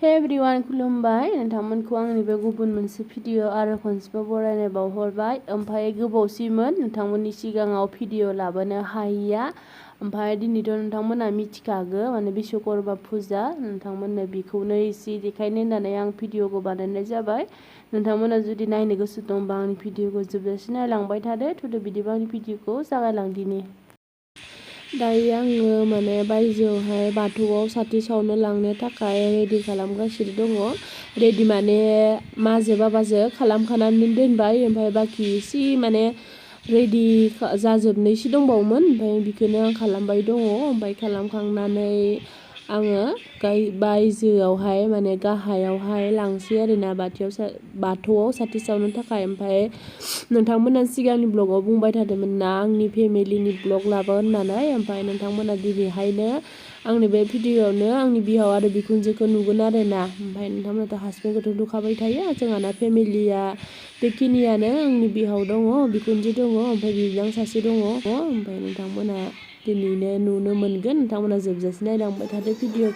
हे everyone खुलुमबाय नोंथांमोनखौ आंनि बे गुबुन मोनसे भिडिअ आरो खनसेबाव बरायनाय बावहरबाय ओमफ्राय गोबावसिमोन नोंथांमोननि सिगाङाव भिडिअ लाबोनो हायैया ओमफ्राय दिनैथ' नोंथांमोना मिथिखागो माने बिश्वकर्मा फुजा नोंथांमोननो बेखौनो एसे देखायनो होननानै आं भिडिअखौ बानायनाय जाबाय नोंथांमोना जुदि नायनो गोसो दंबा आंनि भिडिअखौ जोबजासिम नायलांबाय थादो थुदो बिदिबा आंनि भिडिअखौ जागायलांदिनि दायो आङो माने बायजोआवहाय बाथौआव साथि सावनो लांनो थाखाय रेडि खालामगासिनो दङ रेडि माने माजे बाबाजों खालामखानानै दोनबाय ओमफ्राय बाखि एसे माने रेडि जाजोबनैसो दंबावोमोन ओमफ्राय बेखौनो आं खालामबाय दङ ओमफ्राय खालामखांनानै आङो बायजोआवहाय माने गाहायावहाय लांसै आरोना बाथौआव साथि सावनो थाखाय ओमफ्राय नोंथांमोना सिगांनि ब्लगाव बुंबाय थादोंमोन ना आंनि फेमिलिनि ब्लग लाबो होननानै ओमफ्राय नोंथांमोना दिनैहायनो आंनि बे भिडिअआवनो आंनि बिहाव आरो बिखुनजोखौ नुगोन आरोना ओमफ्राय नोंथांमोनाथ' हासबेन्डखौथ' नुखाबाय थायो जोंहाना फेमिलिया बेखिनियानो आंनि बिहाव दङ बिखुनजो दङ ओमफ्राय बिबोनां सासे दङ ओमफ्राय नोंथांमोना दिनैनो नुनो मोनगोन नोंथांमोना जोबजासे नायलांबाय थादो video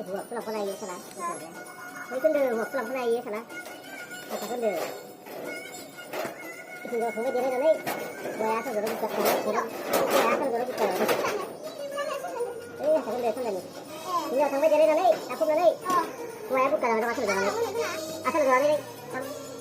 Hộp cái lọc cái này vậy sao mấy con đường hộp cái lọc cái này vậy sao cả con đường thì không biết đến đây đấy rồi xong rồi nó cật rồi xong rồi nó cật đấy con đường xong rồi thì không biết đến đây đấy không đến đây Tuanya bukan ada masuk dalam. Asal dalam ini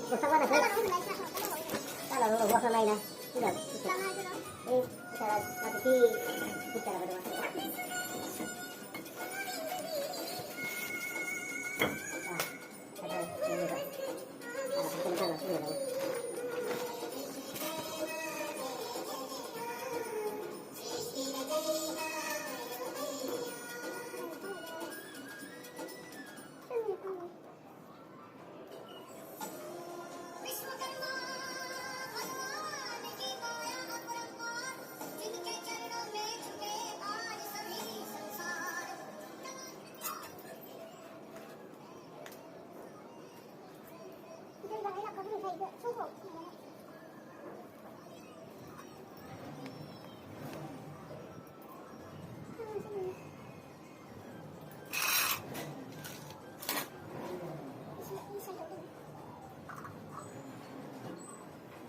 bosan mana sih? Kalau lu bosan lain dah. Sudah. Ini cara nanti bicara berdua.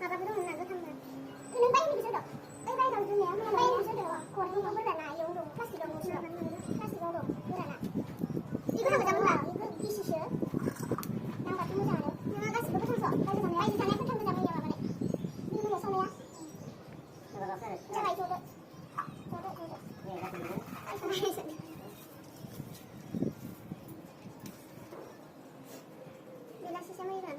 Apa itu nak tu tambah? Ini bayi ni bisa dok. Bayi tahu tu ni, bayi bisa dok. Kau tu kamu dah nak yang dong, pasti dong musuh. Pasti dong dong, bukan nak. Ibu nak macam mana? Ibu isi sih. Nampak tu macam mana? Nampak kasih betul betul. Kalau tu bayi di sana pun macam mana mana? Ibu nak sama ya? Jangan itu dok. Dok dok. Ni kasih dulu. Bila sisa mai kan?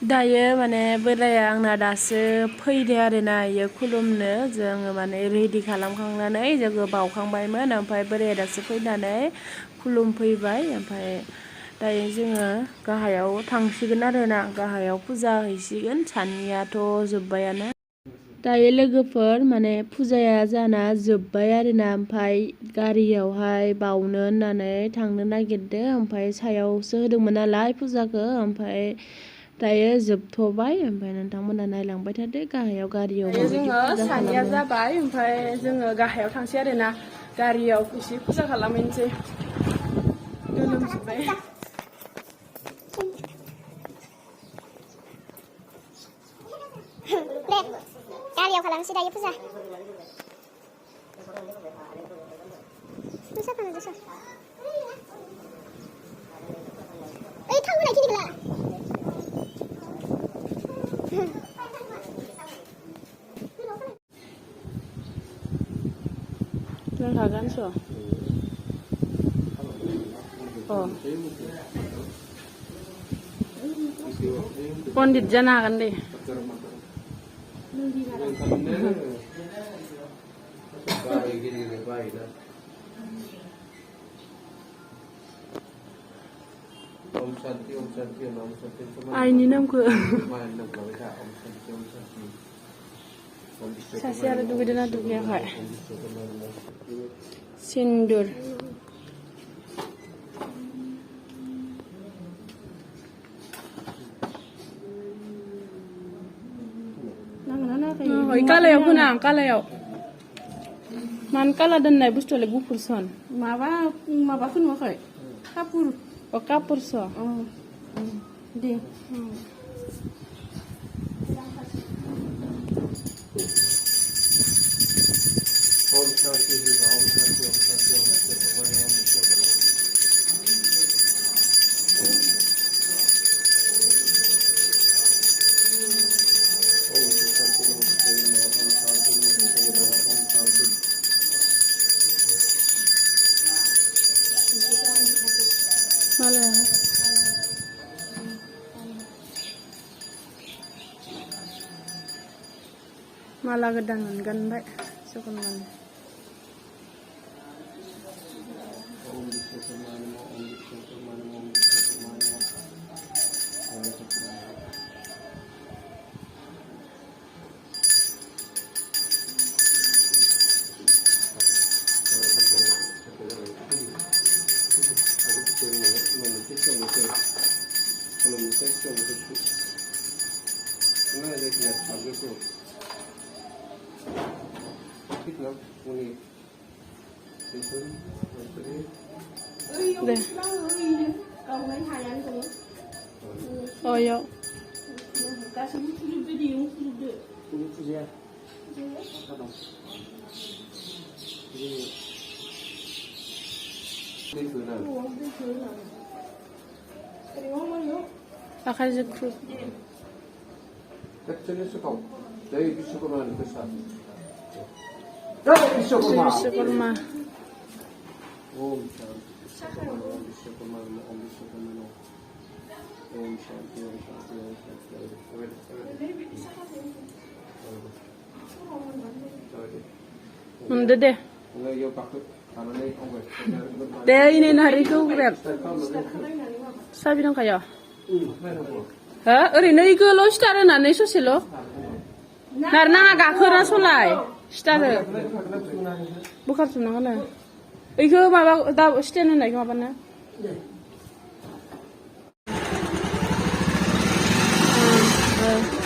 दायो माने बोराया आंना दासो फैदो आरोना इयो खुलुमनो जोङो माने रेडि खालामखांनानै जोङो बावखांबायमोन ओमफ्राय बोराया दासो फैनानै खुलुमफैबाय ओमफ्राय दायो जोङो गाहायाव थांसिगोन आरोना गाहायाव फुजा हैसिगोन सानैयाथ' जोब्बायानो दायो लोगोफोर माने फुजाया जाना जोब्बाय आरोना ओमफ्राय गारियावहाय बावनो होननानै थांनो नागिरदों ओमफ्राय सायावसो होदोंमोन नालाय फुजाखौ ओमफ्राय दायो जोबथ'बाय ओमफ्राय नोंथांमोना नायलांबाय थादो गाहायाव गारियाव जोङो सानैया जाबाय ओमफ्राय जोङो गाहायाव थांसै आरोना गारियाव एसे फुजा खालामहैनोसै गोलोमजोब्बाय deh gaरियाव खालामनोसै दायो फुजा फुजा खालामनोसै ओइ थाव होनाय खिनिखौला जों थागोन स' पण्डित जानो हागोन दे आइनि नामखौ सासे आरो दुगैदोंना दुगैयाखै सिन्दुर कालायाव फोना कालायाव मानो काला दोननाय बुस्थुआलाय गुफुर सन माबाखौ नुवाखै कापुर कापुरस दे malah malah gedangan kan baik sekolah deh oh ya akan zekrut Viశ్వకర్మ ఓం శాంతి ఓం విశ్వకర్మ ఓం విశ్వకర్మ ఓం శాంతి ఓం శాంతి ఓం శాంతి Mende deh. Deh ini nariku berat. Saya bilang kayak. Hah? Orinno ikut lo start nane sosial lo. Karena agak keras solai. Start. Bukan cuma kan? Ikut maba dah start nane ikut apa nih?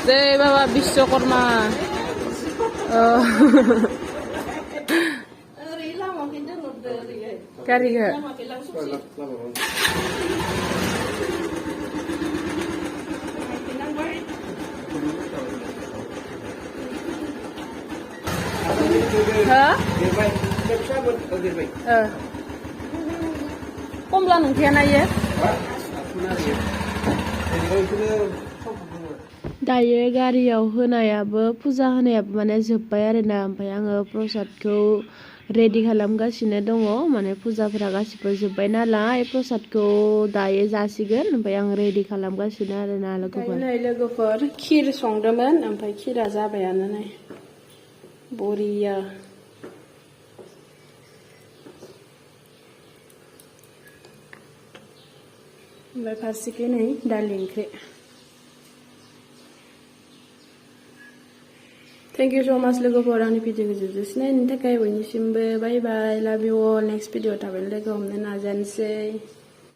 Deh bawa Viశ్వకర్మ. Kariga. Hah? Komla nungkian aja. दायो गारियाव होनायाबो फुजा होनायाबो माने जोब्बाय आरोना ओमफ्राय आङो प्रसादखौ रेडि खालामगासिनो दङ माने फुजाफोरा गासिबो जोब्बाय नालाय प्रसादखौ दायो जासिगोन ओमफ्राय आं रेडि खालामगासिनो आरोना लोगोफोर नै लोगोफोर खिर संदोंमोन ओमफ्राय खिरा जाबायानो नै बरिया ओमफ्राय फारसेखै नै दालि ओंख्रि Thank you so much लोगोफोर आंनि भिडिअखौ जोबजासिम नायनायनि थाखाय बयनिसिमबो बाय बाय लाभ इउ अल नेक्स्ट भिडिअ थाबैनो लोगो हमनो नाजानोसै